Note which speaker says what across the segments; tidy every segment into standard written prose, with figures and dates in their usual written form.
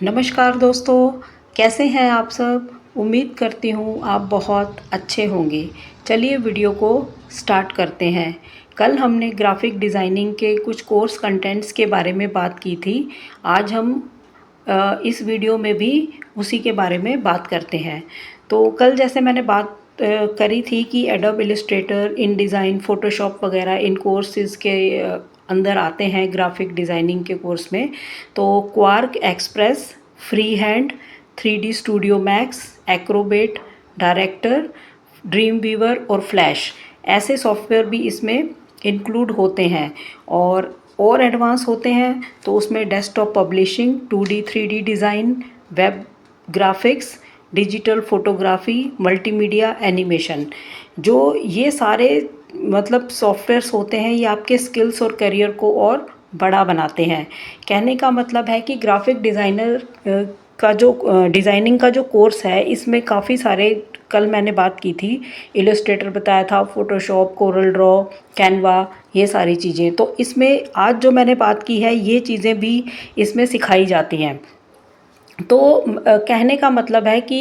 Speaker 1: नमस्कार दोस्तों, कैसे हैं आप सब। उम्मीद करती हूँ आप बहुत अच्छे होंगे। चलिए वीडियो को स्टार्ट करते हैं। कल हमने ग्राफिक डिज़ाइनिंग के कुछ कोर्स कंटेंट्स के बारे में बात की थी। आज हम इस वीडियो में भी उसी के बारे में बात करते हैं। तो कल जैसे मैंने बात करी थी कि एडोब इलस्ट्रेटर, इन डिज़ाइन, फ़ोटोशॉप वगैरह इन कोर्सेज़ के अंदर आते हैं ग्राफिक डिज़ाइनिंग के कोर्स में। तो Quark Express, FreeHand, 3D Studio Max, Acrobat, Director, Dreamweaver और फ्लैश ऐसे सॉफ्टवेयर भी इसमें इंक्लूड होते हैं। और एडवांस होते हैं तो उसमें desktop publishing, 2D 3D design, web graphics, digital photography, multimedia animation, जो ये सारे मतलब सॉफ्टवेयर्स होते हैं, ये आपके स्किल्स और करियर को और बड़ा बनाते हैं। कहने का मतलब है कि ग्राफिक डिज़ाइनर का जो डिज़ाइनिंग का जो कोर्स है, इसमें काफ़ी सारे, कल मैंने बात की थी, इलस्ट्रेटर बताया था, फ़ोटोशॉप, कोरल ड्रॉ, कैनवा, ये सारी चीज़ें। तो इसमें आज जो मैंने बात की है, ये चीज़ें भी इसमें सिखाई जाती हैं। तो कहने का मतलब है कि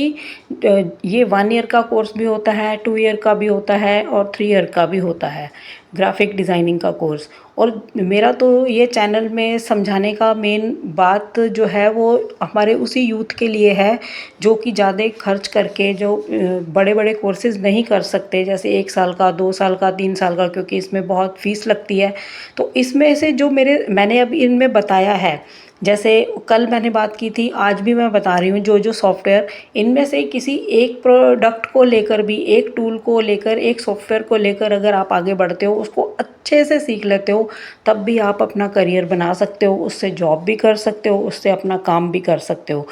Speaker 1: ये 1 ईयर का कोर्स भी होता है, 2 ईयर का भी होता है और 3 ईयर का भी होता है ग्राफिक डिज़ाइनिंग का कोर्स। और मेरा तो ये चैनल में समझाने का मेन बात जो है वो हमारे उसी यूथ के लिए है जो कि ज़्यादा खर्च करके जो बड़े बड़े कोर्सेज़ नहीं कर सकते, जैसे 1 साल का, 2 साल का, 3 साल का, क्योंकि इसमें बहुत फ़ीस लगती है। तो इसमें से जो मैंने अभी इनमें बताया है, जैसे कल मैंने बात की थी, आज भी मैं बता रही हूँ, जो सॉफ्टवेयर, इनमें से किसी एक प्रोडक्ट को लेकर भी, एक टूल को लेकर, एक सॉफ्टवेयर को लेकर अगर आप आगे बढ़ते हो, उसको अच्छे से सीख लेते हो, तब भी आप अपना करियर बना सकते हो, उससे जॉब भी कर सकते हो, उससे अपना काम भी कर सकते हो।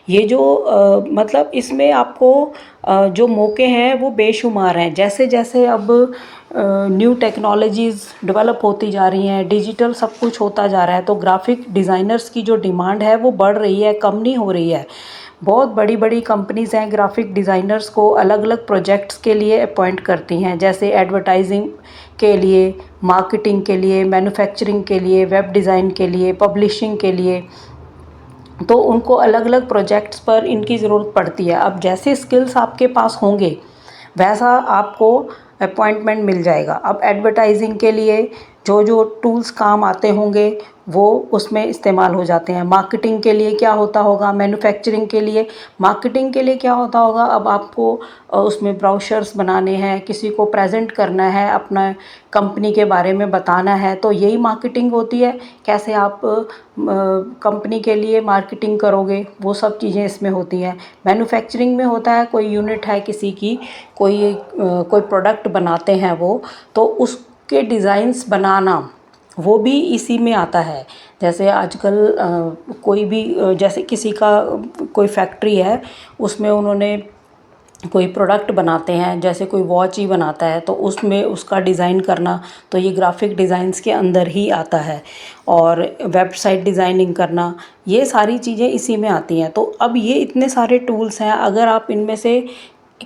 Speaker 1: ये जो मतलब इसमें आपको जो मौके हैं वो बेशुमार हैं। जैसे जैसे अब न्यू टेक्नोलॉजीज़ डेवलप होती जा रही हैं, डिजिटल सब कुछ होता जा रहा है, तो ग्राफिक डिज़ाइनर्स की जो डिमांड है वो बढ़ रही है, कम नहीं हो रही है। बहुत बड़ी बड़ी कंपनीज़ हैं, ग्राफिक डिज़ाइनर्स को अलग अलग प्रोजेक्ट्स के लिए अपॉइंट करती हैं, जैसे एडवर्टाइजिंग के लिए, मार्केटिंग के लिए, मैन्युफैक्चरिंग के लिए, वेब डिज़ाइन के लिए, पब्लिशिंग के लिए। तो उनको अलग अलग प्रोजेक्ट्स पर इनकी ज़रूरत पड़ती है। अब जैसे स्किल्स आपके पास होंगे वैसा आपको अपॉइंटमेंट मिल जाएगा। अब एडवर्टाइजिंग के लिए जो जो टूल्स काम आते होंगे वो उसमें इस्तेमाल हो जाते हैं। मार्केटिंग के लिए क्या होता होगा, मैन्युफैक्चरिंग के लिए, मार्केटिंग के लिए क्या होता होगा, अब आपको उसमें ब्रोशर्स बनाने हैं, किसी को प्रेजेंट करना है, अपना कंपनी के बारे में बताना है, तो यही मार्केटिंग होती है। कैसे आप कंपनी के लिए मार्केटिंग करोगे, वो सब चीज़ें इसमें होती हैं। मैन्युफैक्चरिंग में होता है, कोई यूनिट है किसी की, कोई प्रोडक्ट बनाते हैं वो, तो उसके डिज़ाइंस बनाना वो भी इसी में आता है। जैसे आजकल कोई भी जैसे किसी का कोई फैक्ट्री है, उसमें उन्होंने कोई प्रोडक्ट बनाते हैं, जैसे कोई वॉच ही बनाता है, तो उसमें उसका डिज़ाइन करना, तो ये ग्राफिक डिज़ाइंस के अंदर ही आता है। और वेबसाइट डिज़ाइनिंग करना, ये सारी चीज़ें इसी में आती हैं। तो अब ये इतने सारे टूल्स हैं, अगर आप इनमें से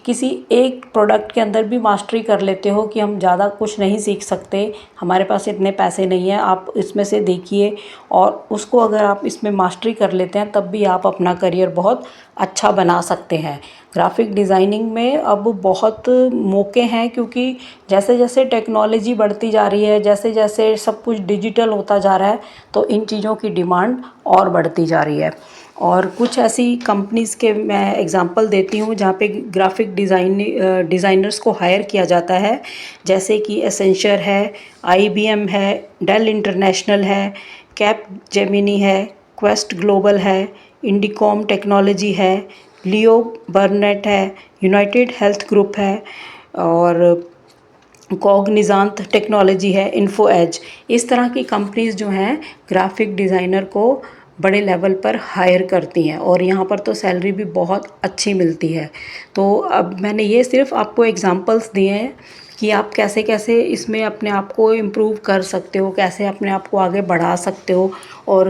Speaker 1: किसी एक प्रोडक्ट के अंदर भी मास्टरी कर लेते हो कि हम ज़्यादा कुछ नहीं सीख सकते, हमारे पास इतने पैसे नहीं हैं, आप इसमें से देखिए और उसको अगर आप इसमें मास्टरी कर लेते हैं, तब भी आप अपना करियर बहुत अच्छा बना सकते हैं। ग्राफिक डिज़ाइनिंग में अब बहुत मौके हैं, क्योंकि जैसे जैसे टेक्नोलॉजी बढ़ती जा रही है, जैसे जैसे सब कुछ डिजिटल होता जा रहा है, तो इन चीज़ों की डिमांड और बढ़ती जा रही है। और कुछ ऐसी कंपनीज़ के मैं एग्जांपल देती हूँ जहाँ पे ग्राफिक डिज़ाइनर्स को हायर किया जाता है, जैसे कि एसेंचर है, IBM है, डेल इंटरनेशनल है, कैप जेमिनी है, क्वेस्ट ग्लोबल है, इंडिकॉम टेक्नोलॉजी है, लियो बर्नेट है, यूनाइटेड हेल्थ ग्रुप है, और कॉग्निज़ांत टेक्नोलॉजी है, इन्फो एज। इस तरह की कंपनीज़ जो हैं ग्राफिक डिज़ाइनर को बड़े लेवल पर हायर करती हैं, और यहाँ पर तो सैलरी भी बहुत अच्छी मिलती है। तो अब मैंने ये सिर्फ आपको एग्जांपल्स दिए हैं कि आप कैसे कैसे इसमें अपने आप को इम्प्रूव कर सकते हो, कैसे अपने आप को आगे बढ़ा सकते हो। और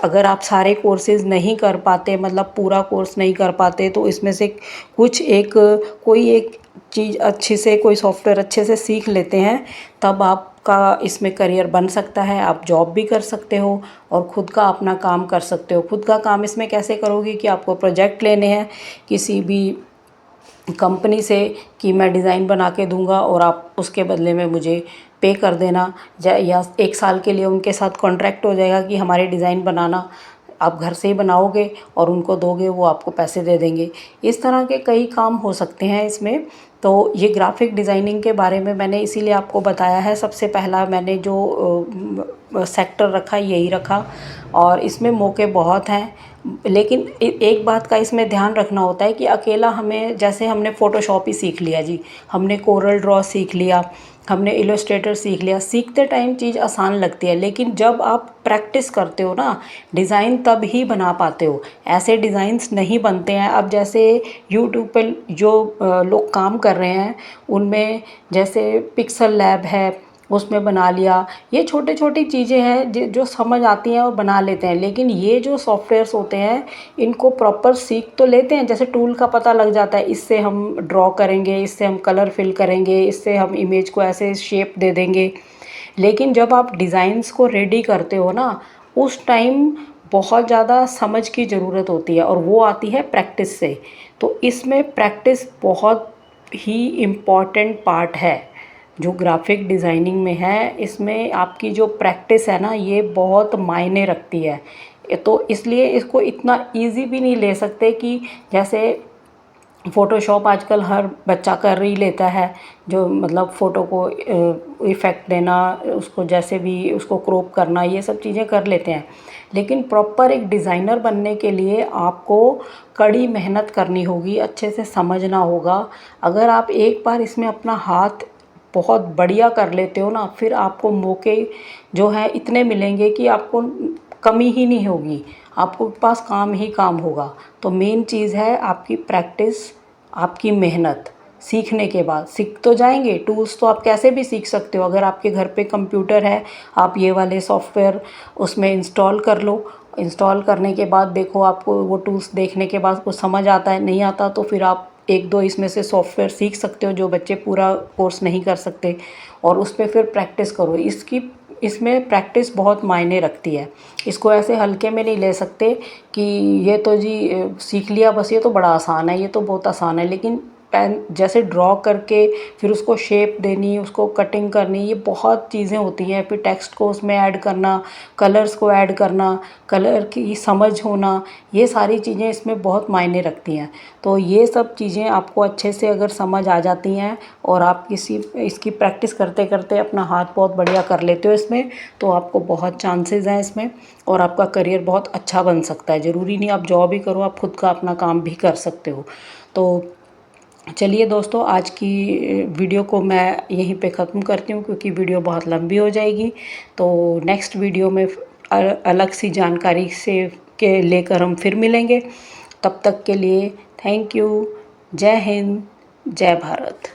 Speaker 1: अगर आप सारे कोर्सेज़ नहीं कर पाते, मतलब पूरा कोर्स नहीं कर पाते, तो इसमें से कुछ कोई एक चीज़ अच्छी से, कोई सॉफ्टवेयर अच्छे से सीख लेते हैं, तब आप आपका इसमें करियर बन सकता है। आप जॉब भी कर सकते हो और ख़ुद का अपना काम कर सकते हो। खुद का काम इसमें कैसे करोगे कि आपको प्रोजेक्ट लेने हैं किसी भी कंपनी से कि मैं डिज़ाइन बना के दूंगा और आप उसके बदले में मुझे पे कर देना, या 1 साल के लिए उनके साथ कॉन्ट्रैक्ट हो जाएगा कि हमारे डिज़ाइन बनाना, आप घर से ही बनाओगे और उनको दोगे, वो आपको पैसे दे देंगे। इस तरह के कई काम हो सकते हैं इसमें। तो ये ग्राफिक डिज़ाइनिंग के बारे में मैंने इसीलिए आपको बताया है। सबसे पहला मैंने जो सेक्टर रखा यही रखा, और इसमें मौके बहुत हैं। लेकिन एक बात का इसमें ध्यान रखना होता है कि अकेला हमें, जैसे हमने फ़ोटोशॉप ही सीख लिया जी, हमने कोरल ड्रॉ सीख लिया, हमने इलस्ट्रेटर सीख लिया, सीखते टाइम चीज़ आसान लगती है, लेकिन जब आप प्रैक्टिस करते हो ना डिज़ाइन तब ही बना पाते हो। ऐसे डिज़ाइंस नहीं बनते हैं। अब जैसे यूट्यूब पे जो लोग काम कर रहे हैं उनमें जैसे पिक्सल लैब है, उसमें बना लिया। ये छोटी छोटी चीज़ें हैं जो समझ आती हैं और बना लेते हैं। लेकिन ये जो सॉफ्टवेयर्स होते हैं इनको प्रॉपर सीख तो लेते हैं, जैसे टूल का पता लग जाता है, इससे हम ड्रॉ करेंगे, इससे हम कलर फिल करेंगे, इससे हम इमेज को ऐसे शेप दे देंगे। लेकिन जब आप डिज़ाइंस को रेडी करते हो ना, उस टाइम बहुत ज़्यादा समझ की ज़रूरत होती है और वो आती है प्रैक्टिस से। तो इसमें प्रैक्टिस बहुत ही इम्पॉर्टेंट पार्ट है जो ग्राफिक डिज़ाइनिंग में है। इसमें आपकी जो प्रैक्टिस है ना ये बहुत मायने रखती है। तो इसलिए इसको इतना इजी भी नहीं ले सकते कि जैसे फ़ोटोशॉप आजकल हर बच्चा कर ही लेता है, जो मतलब फ़ोटो को इफ़ेक्ट देना, उसको जैसे भी उसको क्रॉप करना, ये सब चीज़ें कर लेते हैं। लेकिन प्रॉपर एक डिज़ाइनर बनने के लिए आपको कड़ी मेहनत करनी होगी, अच्छे से समझना होगा। अगर आप एक बार इसमें अपना हाथ बहुत बढ़िया कर लेते हो ना, फिर आपको मौके जो है इतने मिलेंगे कि आपको कमी ही नहीं होगी, आपको पास काम ही काम होगा। तो मेन चीज़ है आपकी प्रैक्टिस, आपकी मेहनत। सीखने के बाद सीख तो जाएंगे, टूल्स तो आप कैसे भी सीख सकते हो। अगर आपके घर पे कंप्यूटर है, आप ये वाले सॉफ्टवेयर उसमें इंस्टॉल कर लो। इंस्टॉल करने के बाद देखो, आपको वो टूल्स देखने के बाद कुछ समझ आता है, नहीं आता तो फिर आप 1-2 इसमें से सॉफ्टवेयर सीख सकते हो, जो बच्चे पूरा कोर्स नहीं कर सकते, और उस पर फिर प्रैक्टिस करो। इसमें प्रैक्टिस बहुत मायने रखती है। इसको ऐसे हल्के में नहीं ले सकते कि ये तो जी सीख लिया बस, ये तो बड़ा आसान है, ये तो बहुत आसान है। लेकिन पेन जैसे ड्रॉ करके फिर उसको शेप देनी, उसको कटिंग करनी, ये बहुत चीज़ें होती हैं। फिर टेक्स्ट को उसमें ऐड करना, कलर्स को ऐड करना, कलर की समझ होना, ये सारी चीज़ें इसमें बहुत मायने रखती हैं। तो ये सब चीज़ें आपको अच्छे से अगर समझ आ जाती हैं और आप इसकी प्रैक्टिस करते करते अपना हाथ बहुत बढ़िया कर लेते हो इसमें, तो आपको बहुत चांसेस हैं इसमें, और आपका करियर बहुत अच्छा बन सकता है। ज़रूरी नहीं आप जॉब ही करो, आप खुद का अपना काम भी कर सकते हो। तो चलिए दोस्तों, आज की वीडियो को मैं यहीं पे ख़त्म करती हूँ, क्योंकि वीडियो बहुत लंबी हो जाएगी। तो नेक्स्ट वीडियो में अलग सी जानकारी से के लेकर हम फिर मिलेंगे। तब तक के लिए थैंक यू। जय हिंद, जय भारत।